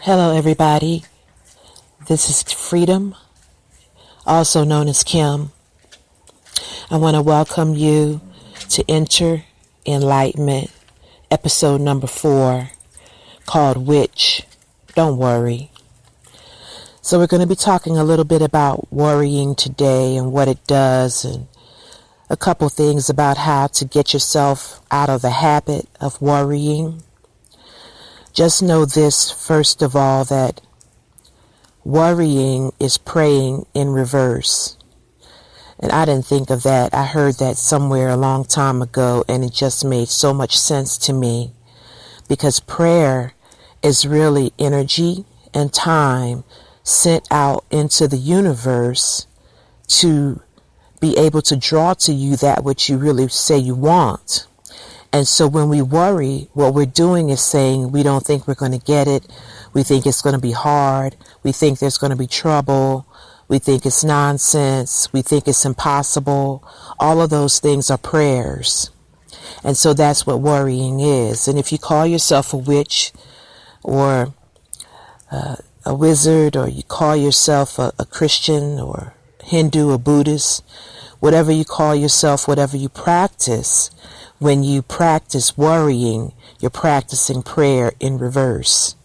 Hello, everybody. This is Freedom, also known as Kim. I want to welcome you to Enter-Enlightenment, episode number 4, called Which Don't Worry. So we're going to be talking a little bit about worrying today and what it does, and a couple things about how to get yourself out of the habit of worrying. Just know this, first of all, that worrying is praying in reverse. And I didn't think of that. I heard that somewhere a long time ago, and it just made so much sense to me. Because prayer is really energy and time sent out into the universe to be able to draw to you that which you really say you want. And so when we worry, what we're doing is saying we don't think we're going to get it. We think it's going to be hard. We think there's going to be trouble. We think it's nonsense. We think it's impossible. All of those things are prayers. And so that's what worrying is. And if you call yourself a witch or a wizard, or you call yourself a Christian or Hindu or Buddhist, whatever you call yourself, whatever you practice, when you practice worrying, you're practicing prayer in reverse.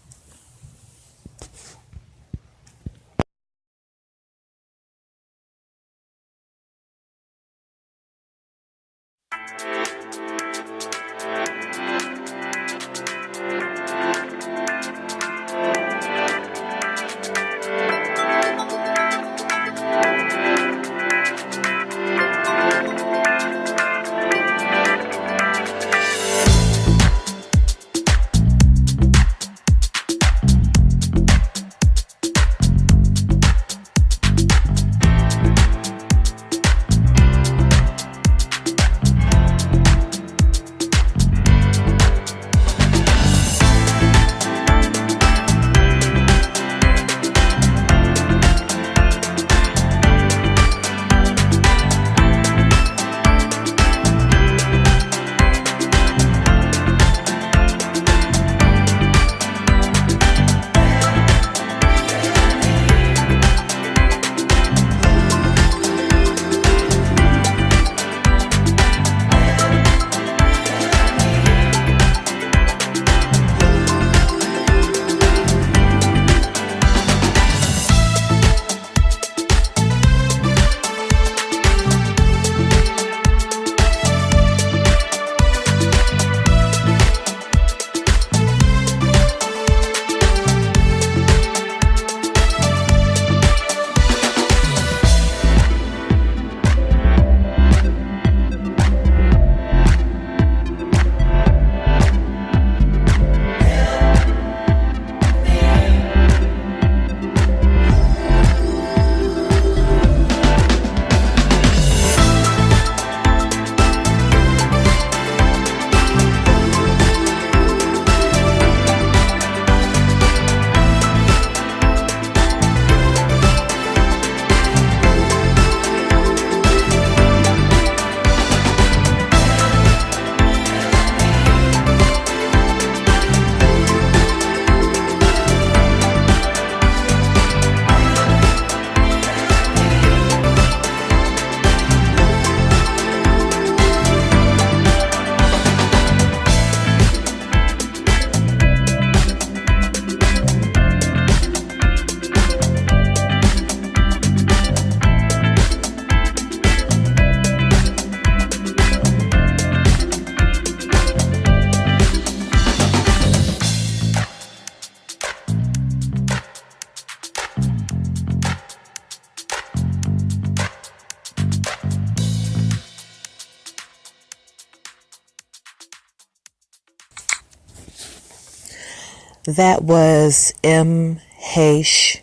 That was M. Haish.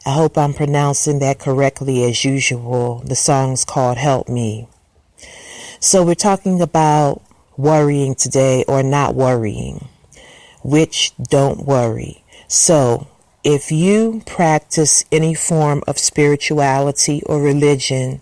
I hope I'm pronouncing that correctly as usual. The song's called Help Me. So we're talking about worrying today, or not worrying, which don't worry. So if you practice any form of spirituality or religion,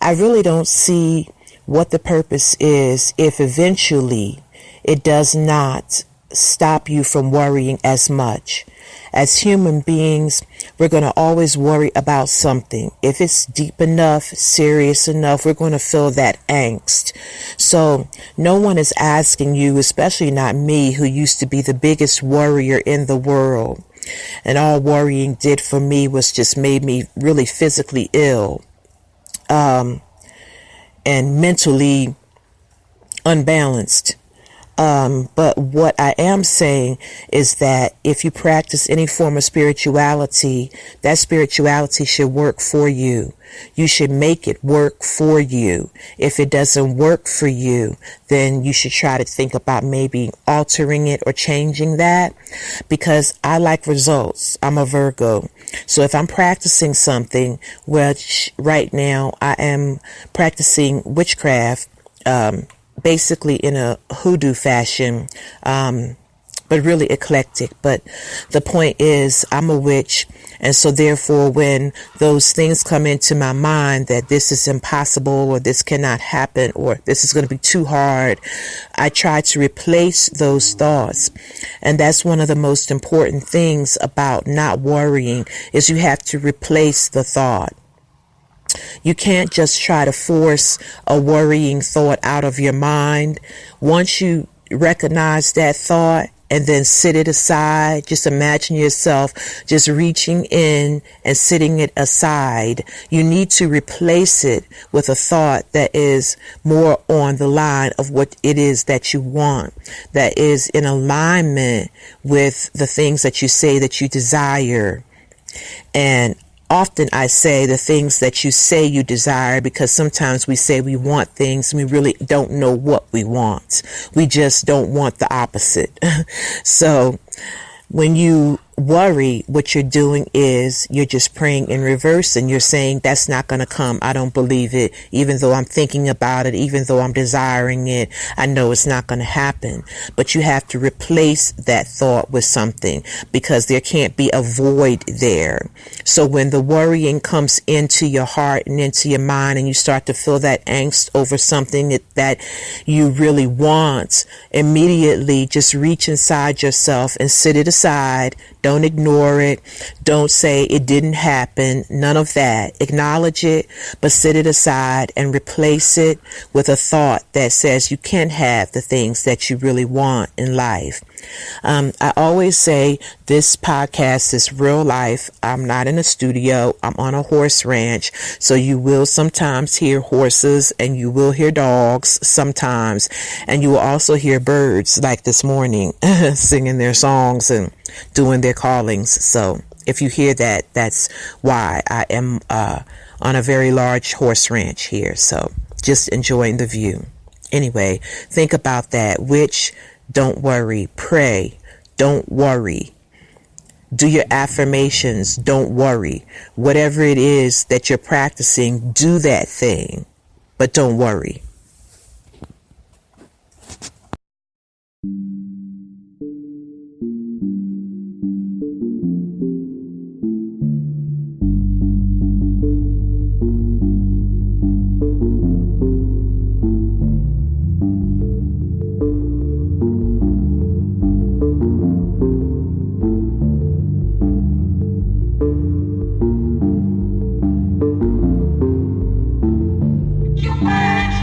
I really don't see what the purpose is if eventually it does not stop you from worrying as much. As human beings, we're going to always worry about something. If it's deep enough, serious enough, we're going to feel that angst. So no one is asking you, especially not me, who used to be the biggest worrier in the world. And all worrying did for me was just made me really physically ill, and mentally unbalanced. But what I am saying is that if you practice any form of spirituality, that spirituality should work for you. You should make it work for you. If it doesn't work for you, then you should try to think about maybe altering it or changing that, because I like results. I'm a Virgo. So if I'm practicing something, which right now I am practicing witchcraft, basically in a hoodoo fashion, but really eclectic. But the point is, I'm a witch, and so therefore when those things come into my mind that this is impossible or this cannot happen or this is going to be too hard, I try to replace those thoughts. And that's one of the most important things about not worrying, is you have to replace the thought. You can't just try to force a worrying thought out of your mind. Once you recognize that thought and then sit it aside, just imagine yourself just reaching in and sitting it aside. You need to replace it with a thought that is more on the line of what it is that you want, that is in alignment with the things that you say that you desire. And often I say the things that you say you desire, because sometimes we say we want things and we really don't know what we want. We just don't want the opposite. So when you worry, what you're doing is you're just praying in reverse, and you're saying that's not going to come. I don't believe it. Even though I'm thinking about it, even though I'm desiring it, I know it's not going to happen. But you have to replace that thought with something, because there can't be a void there. So when the worrying comes into your heart and into your mind, and you start to feel that angst over something that you really want, immediately just reach inside yourself and sit it aside. Don't ignore it. Don't say it didn't happen. None of that. Acknowledge it, but sit it aside and replace it with a thought that says you can have the things that you really want in life. I always say this podcast is real life. I'm not in a studio. I'm on a horse ranch. So you will sometimes hear horses and you will hear dogs sometimes. And you will also hear birds, like this morning, singing their songs and doing their callings. So if you hear that, that's why. I am on a very large horse ranch here. So just enjoying the view. Anyway, think about that. Which don't worry. Pray. Don't worry. Do your affirmations. Don't worry. Whatever it is that you're practicing, do that thing. But don't worry. Your mind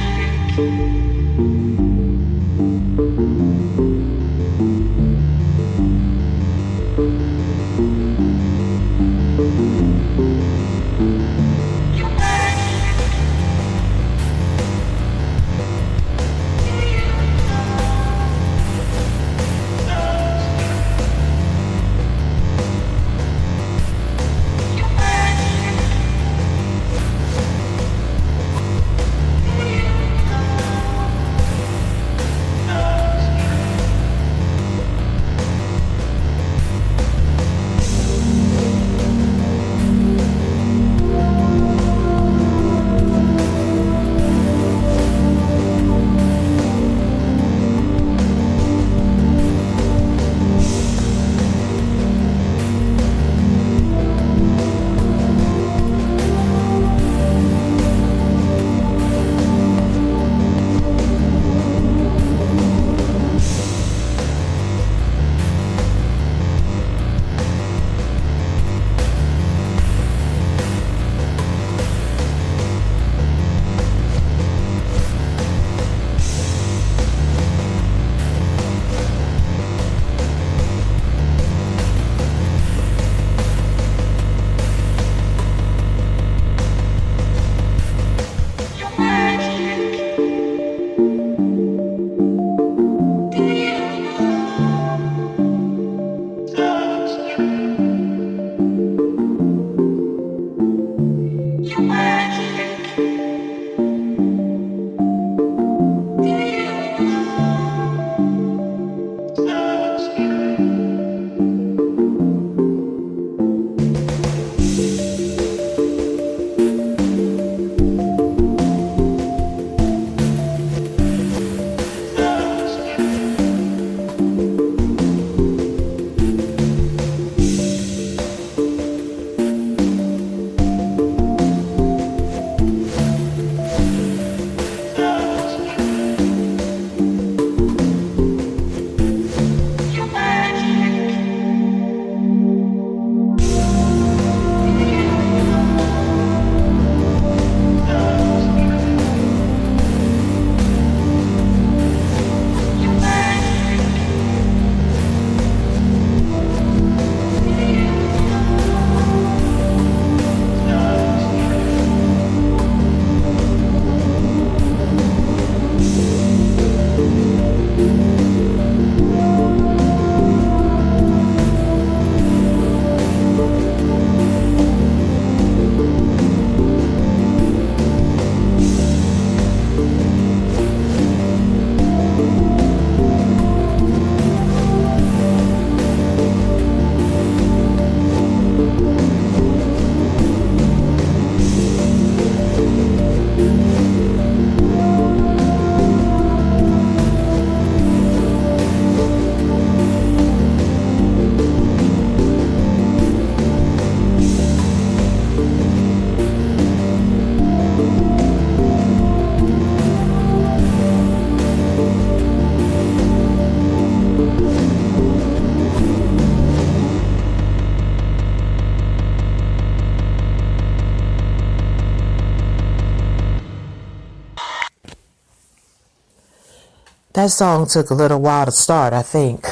that song took a little while to start, I think.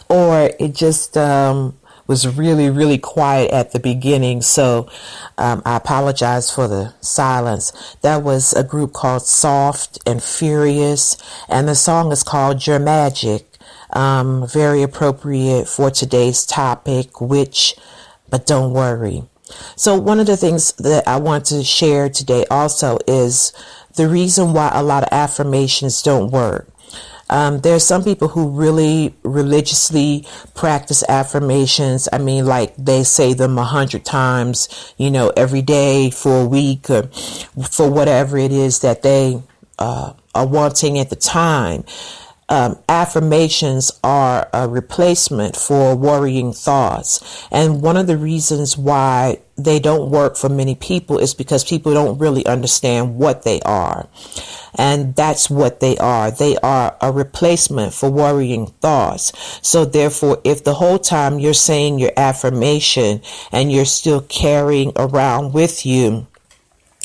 Or it just was really, really quiet at the beginning. So I apologize for the silence. That was a group called Soft and Furious, and the song is called Your Magic. Very appropriate for today's topic, but don't worry. So one of the things that I want to share today also is the reason why a lot of affirmations don't work. There are some people who really religiously practice affirmations. I mean, like they say them 100 times, every day for a week or for whatever it is that they are wanting at the time. Affirmations are a replacement for worrying thoughts. And one of the reasons why they don't work for many people is because people don't really understand what they are. And that's what they are. They are a replacement for worrying thoughts. So therefore, if the whole time you're saying your affirmation and you're still carrying around with you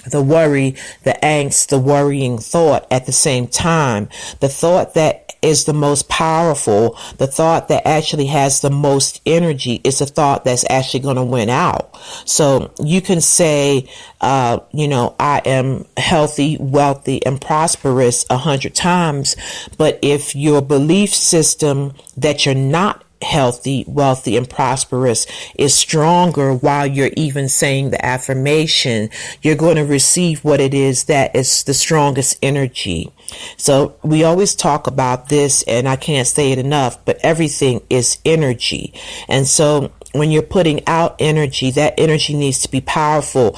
the worry, the angst, the worrying thought at the same time, the thought that is the most powerful, the thought that actually has the most energy is the thought that's actually going to win out. So you can say, I am healthy, wealthy, and prosperous 100 times. But if your belief system that you're not healthy, wealthy, and prosperous is stronger while you're even saying the affirmation, you're going to receive what it is that is the strongest energy. So we always talk about this, and I can't say it enough, but everything is energy. And so when you're putting out energy, that energy needs to be powerful.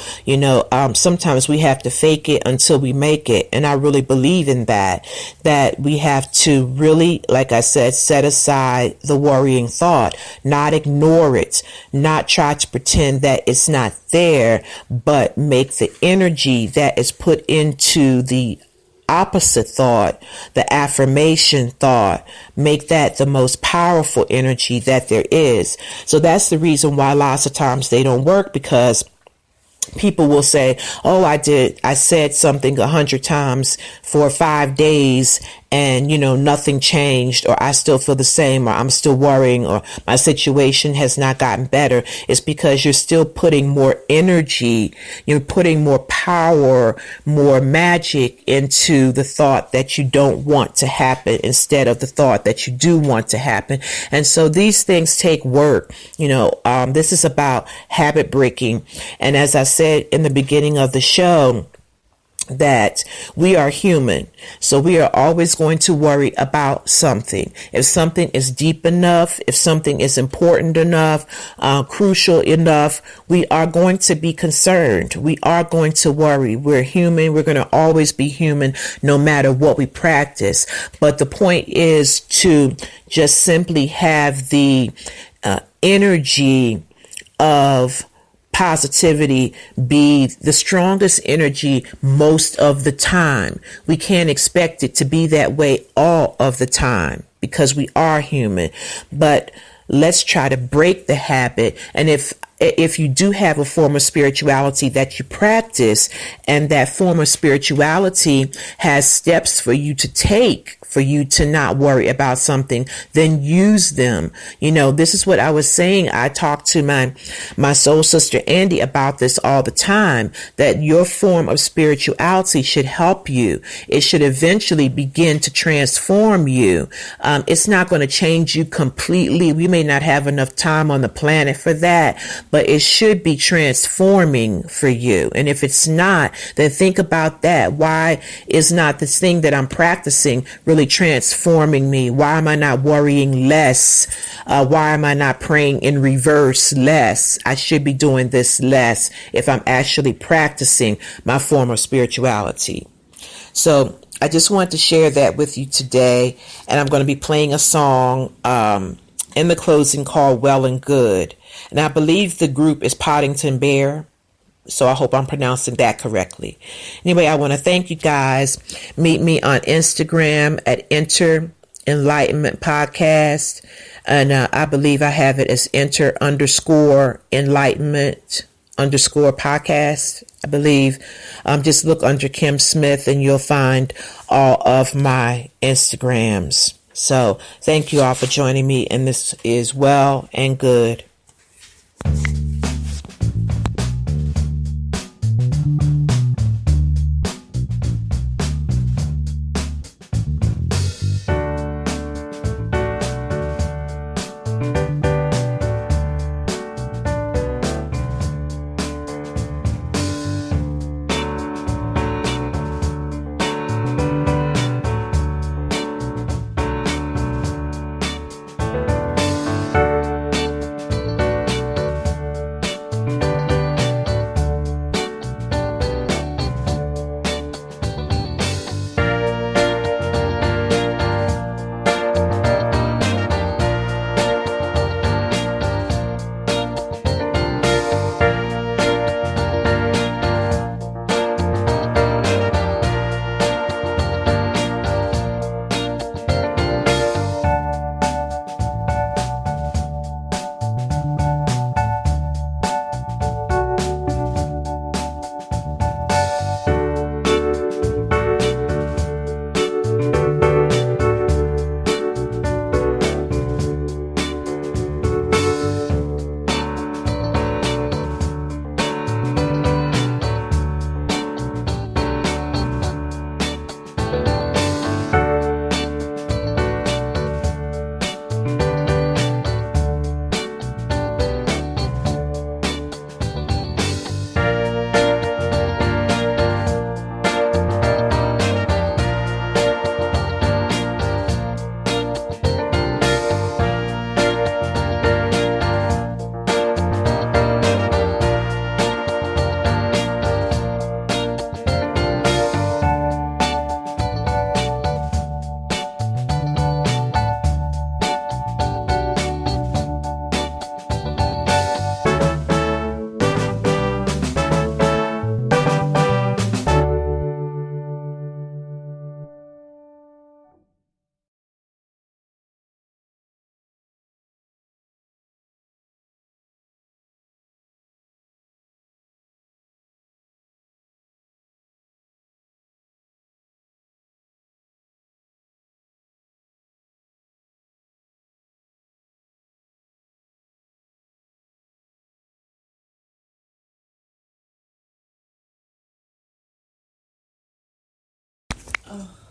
Sometimes we have to fake it until we make it. And I really believe in that we have to really, like I said, set aside the worrying thought, not ignore it, not try to pretend that it's not there, but make the energy that is put into the opposite thought, the affirmation thought, make that the most powerful energy that there is. So that's the reason why lots of times they don't work, because people will say, I said something 100 times for 5 days and, nothing changed, or I still feel the same, or I'm still worrying, or my situation has not gotten better. It's because you're still putting more energy, you're putting more power, more magic into the thought that you don't want to happen instead of the thought that you do want to happen. And so these things take work. This is about habit breaking. And as I said in the beginning of the show, that we are human. So we are always going to worry about something. If something is deep enough, if something is important enough, crucial enough, we are going to be concerned. We are going to worry. We're human. We're going to always be human no matter what we practice. But the point is to just simply have the energy of positivity be the strongest energy most of the time. We can't expect it to be that way all of the time because we are human. But let's try to break the habit. And if you do have a form of spirituality that you practice, and that form of spirituality has steps for you to take for you to not worry about something, then use them. This is what I was saying. I talk to my soul sister Andy about this all the time, that your form of spirituality should help you. It should eventually begin to transform you. It's not going to change you completely. We may not have enough time on the planet for that, but it should be transforming for you. And if it's not, then think about that. Why is not this thing that I'm practicing really transforming me? Why am I not worrying less? Why am I not praying in reverse less? I should be doing this less if I'm actually practicing my form of spirituality. So I just wanted to share that with you today. And I'm going to be playing a song in the closing called Well and Good. And I believe the group is Poddington Bear. So I hope I'm pronouncing that correctly. Anyway, I want to thank you guys. Meet me on Instagram at enter-Enlightenment podcast. And I believe I have it as enter_enlightenment underscore podcast, I believe. Just look under Kim Smith and you'll find all of my Instagrams. So thank you all for joining me, and this is Well and Good. Oh.